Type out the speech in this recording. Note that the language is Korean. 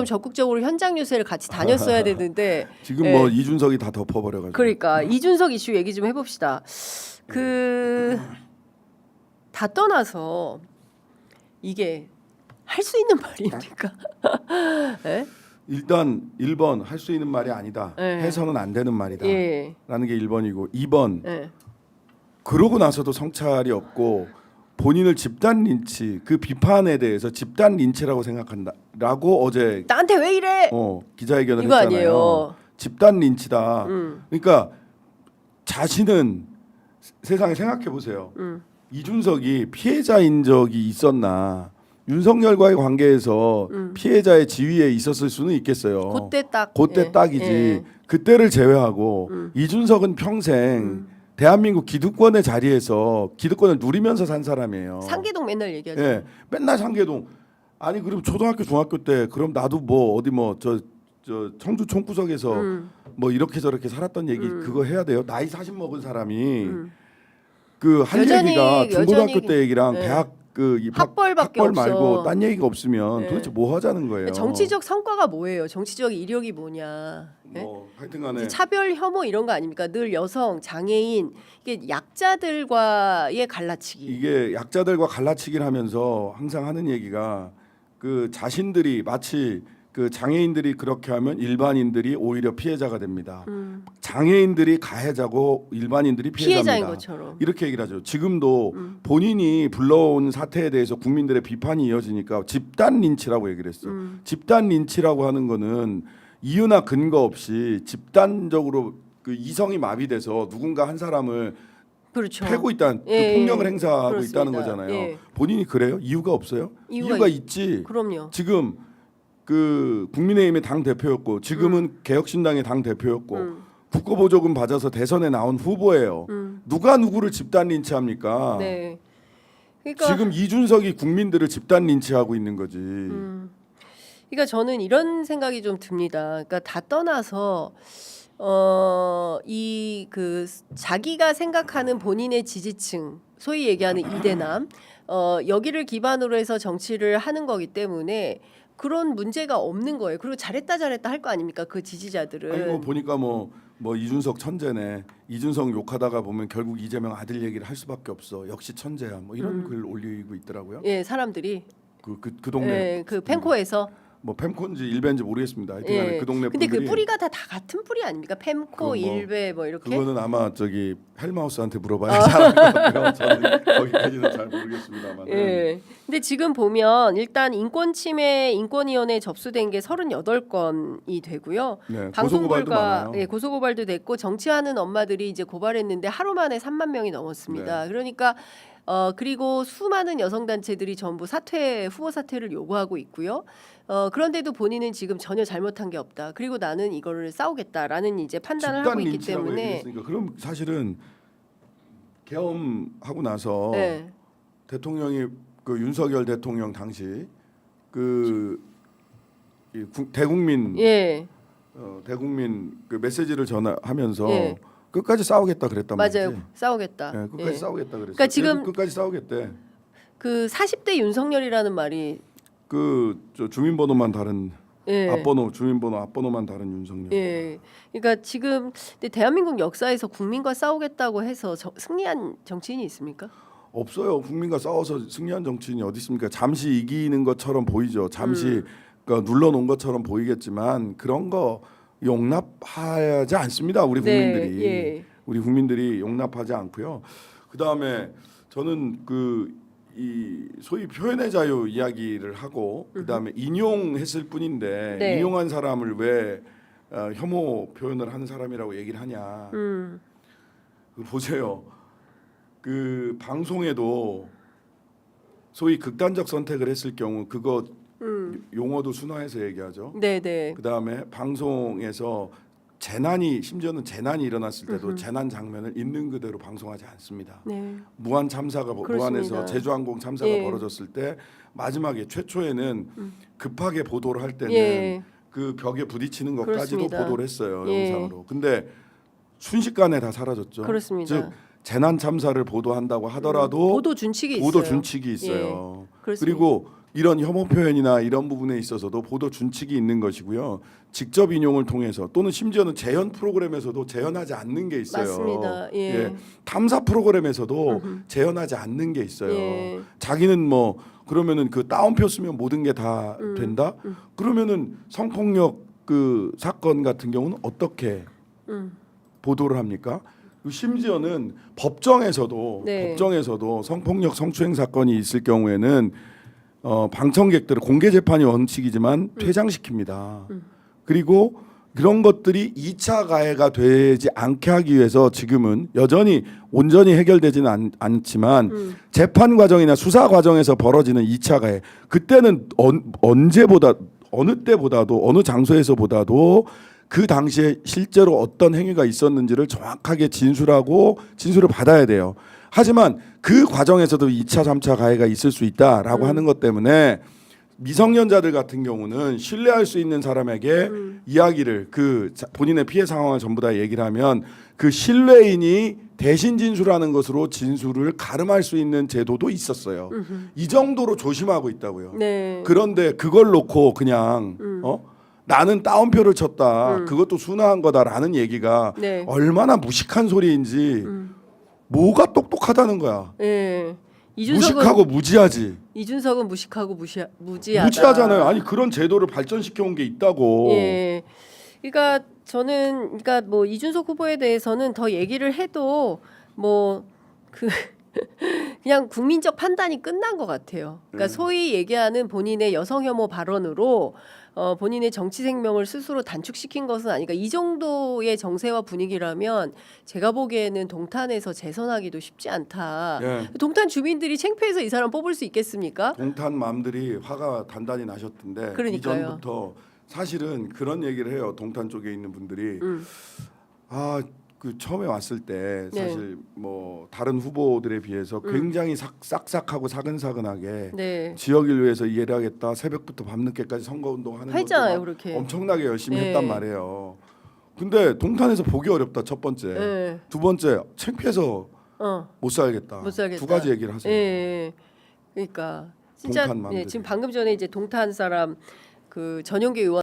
좀 적극적으로 현장 유세를 같이 다녔어야 되는데 지금 예. 뭐 이준석이 다 덮어버려가지고. 그러니까 이준석 이슈 얘기 좀 해봅시다. 다 떠나서 이게 할 수 있는 말입니까? 예? 일단 1번 할 수 있는 말이 아니다. 예. 해서는 안 되는 말이다. 예. 라는 게 1번이고 2번 예. 그러고 나서도 성찰이 없고 본인을 집단 린치 그 비판에 대해서 집단 린치라고 생각한다라고 어제 나한테 왜 이래? 기자회견을 이거 했잖아요. 아니에요. 집단 린치다. 그러니까 자신은 세상에 생각해 보세요. 이준석이 피해자인 적이 있었나? 윤석열과의 관계에서 피해자의 지위에 있었을 수는 있겠어요. 그때 딱이지. 예. 그때를 제외하고 이준석은 평생 대한민국 기득권의 자리에서 기득권을 누리면서 산 사람이에요. 상계동 맨날 얘기하죠. 예, 맨날 상계동. 아니 그럼 초등학교 중학교 때 그럼 나도 뭐 어디 뭐 저 청주 총구석에서 뭐 이렇게 저렇게 살았던 얘기 그거 해야 돼요. 나이 40 먹은 사람이 그 할 얘기가 중고등학교 때 얘기랑 네. 대학 그 학벌밖에 학벌 없어. 말고 딴 얘기가 없으면 네. 도대체 뭐 하자는 거예요. 정치적 성과가 뭐예요? 정치적 이력이 뭐냐? 예? 뭐 하여튼간에 차별 혐오 이런 거 아닙니까? 늘 여성, 장애인 이게 약자들과의 갈라치기. 이게 약자들과 갈라치기를 하면서 항상 하는 얘기가 그 자신들이 마치 그 장애인들이 그렇게 하면 일반인들이 오히려 피해자가 됩니다. 장애인들이 가해자고 일반인들이 피해자인 피해자입니다. 것처럼. 이렇게 얘기를 하죠. 지금도 본인이 불러온 사태에 대해서 국민들의 비판이 이어지니까 집단 린치라고 얘기를 했어요. 집단 린치라고 하는 거는 이유나 근거 없이 집단적으로 그 이성이 마비돼서 누군가 한 사람을 그렇죠. 패고 있다는 예, 그 폭력을 행사하고 그렇습니다. 있다는 거잖아요. 예. 본인이 그래요? 이유가 없어요? 이유가 있지. 그럼요. 지금 그 국민의힘의 당 대표였고 지금은 개혁신당의 당 대표였고 국고보조금 받아서 대선에 나온 후보예요. 누가 누구를 집단 린치합니까? 네. 그러니까 지금 이준석이 국민들을 집단 린치하고 있는 거지. 그러니까 저는 이런 생각이 좀 듭니다. 그러니까 다 떠나서 이 그 자기가 생각하는 본인의 지지층, 소위 얘기하는 이대남, 여기를 기반으로 해서 정치를 하는 거기 때문에 그런 문제가 없는 거예요. 그리고 잘했다 할 거 아닙니까? 그 지지자들은. 아니 뭐 보니까 뭐 이준석 천재네. 이준석 욕하다가 보면 결국 이재명 아들 얘기를 할 수밖에 없어. 역시 천재야. 뭐 이런 글 올리고 있더라고요. 예, 사람들이 그 동네 예, 그 펜코에서 뭐 팸콘지 일배인지 모르겠습니다. 하여튼간에 예. 그 동네 근데 분들이 그 뿌리가 다 같은 뿌리 아닙니까? 펜코, 뭐, 일베 뭐 이렇게. 그거는 아마 저기 헬마우스한테 물어봐야 잘 알 것 같고요. 저는 거기까지는 잘 모르겠습니다만. 예. 근데 지금 보면 일단 인권 침해 인권위원회에 접수된 게 38건이 되고요. 네, 방송 고소고발도 불가 많아요. 예, 고소고발도 됐고 정치하는 엄마들이 이제 고발했는데 하루 만에 3만 명이 넘었습니다. 네. 그러니까 그리고 수많은 여성 단체들이 전부 후보 사퇴를 요구하고 있고요. 그런데도 본인은 지금 전혀 잘못한 게 없다. 그리고 나는 이거를 싸우겠다라는 이제 판단을 하고 있기 때문에 얘기했으니까 그럼 사실은 계엄하고 나서 네. 대통령이 그 윤석열 대통령 당시 대국민 예. 대국민 그 메시지를 전하면서 예. 끝까지 싸우겠다 그랬단 맞아요. 말이지. 싸우겠다. 네, 끝까지 예. 싸우겠다 그랬어요. 그러니까 지금 끝까지 싸우겠대. 그 40대 윤석열이라는 말이 저 주민번호만 다른 예. 주민번호 앞번호만 다른 윤석열. 예. 그러니까 지금 근데 대한민국 역사에서 국민과 싸우겠다고 해서 승리한 정치인이 있습니까? 없어요. 국민과 싸워서 승리한 정치인이 어디 있습니까? 잠시 이기는 것처럼 보이죠. 잠시 그러니까 눌러놓은 것처럼 보이겠지만 그런 거 용납하지 않습니다. 우리 국민들이. 네, 예. 우리 국민들이 용납하지 않고요. 그 다음에 저는 이 소위 표현의 자유 이야기를 하고 그 다음에 인용했을 뿐인데 네. 인용한 사람을 왜 혐오 표현을 하는 사람이라고 얘기를 하냐. 보세요. 그 방송에도 소위 극단적 선택을 했을 경우 그거 용어도 순화해서 얘기하죠. 네네. 그 다음에 방송에서 심지어는 재난이 일어났을 때도 재난 장면을 있는 그대로 방송하지 않습니다. 네. 무한 참사가 무한에서 제주항공 참사가 예. 벌어졌을 때 마지막에 최초에는 급하게 보도를 할 때는 예. 그 벽에 부딪히는 것까지도 그렇습니다. 보도를 했어요. 예. 영상으로. 근데 순식간에 다 사라졌죠. 그렇습니다. 즉 재난 참사를 보도한다도 하더라도 보도 준칙이 보도 있어요. 준칙이 있어요. 예. 그렇습니다. 그리고 이런 혐오 표현이나 이런 부분에 있어서도 보도 준칙이 있는 것이고요. 직접 인용을 통해서 또는 심지어는 재현 프로그램에서도 재현하지 않는 게 있어요. 맞습니다. 예. 탐사 프로그램에서도 재현하지 않는 게 있어요. 예. 자기는 뭐 그러면은 그 따옴표 쓰면 모든 게 다 된다? 그러면은 성폭력 그 사건 같은 경우는 어떻게 보도를 합니까? 심지어는 법정에서도 네. 성폭력 성추행 사건이 있을 경우에는 방청객들을 공개 재판이 원칙이지만 퇴장시킵니다. 그리고 그런 것들이 2차 가해가 되지 않게 하기 위해서 지금은 여전히 온전히 해결되지는 않지만 재판 과정이나 수사 과정에서 벌어지는 2차 가해 그때는 언제보다 어느 때보다도 어느 장소에서보다도 그 당시에 실제로 어떤 행위가 있었는지를 정확하게 진술을 받아야 돼요. 하지만 그 과정에서도 2차, 3차 가해가 있을 수 있다라고 하는 것 때문에 미성년자들 같은 경우는 신뢰할 수 있는 사람에게 이야기를 본인의 피해 상황을 전부 다 얘기를 하면 그 신뢰인이 대신 진술하는 것으로 진술을 가름할 수 있는 제도도 있었어요. 이 정도로 조심하고 있다고요. 네. 그런데 그걸 놓고 그냥 나는 따옴표를 쳤다. 그것도 순화한 거다라는 얘기가 네. 얼마나 무식한 소리인지 뭐가 똑똑하다는 거야. 예. 무식하고 무지하지. 이준석은 무식하고 무지하다. 무지하잖아요. 아니 그런 제도를 발전시켜 온 게 있다고. 예. 그러니까 저는 뭐 이준석 후보에 대해서는 더 얘기를 해도 뭐 그냥 국민적 판단이 끝난 것 같아요. 그러니까 소위 얘기하는 본인의 여성 혐오 발언으로 본인의 정치 생명을 스스로 단축시킨 것은 아니까 이 정도의 정세와 분위기라면 제가 보기에는 동탄에서 재선하기도 쉽지 않다. 예. 동탄 주민들이 창피해서 이 사람 뽑을 수 있겠습니까? 동탄 맘들이 화가 단단히 나셨던데 그러니까요. 이전부터 사실은 그런 얘기를 해요. 동탄 쪽에 있는 분들이 그 처음에 왔을 때 사실 뭐 다른 후보들에 비해서 굉장히 싹싹하고 사근사근하게 네. 지역을 위해서 일을 하겠다. 새벽부터 밤늦게까지 선거운동하는 했잖아요, 것도 그렇게. 엄청나게 열심히 네. 했단 말이에요. 근데 동탄에서 보기 어렵다. 첫 번째. 네. 두 번째 창피해서 못 살겠다. 못 살겠다. 두 가지 얘기를 하세요. 예. 그러니까 진짜 동탄 맘들이. 지금 방금 전에 이제 동탄 사람 그 전용기 의원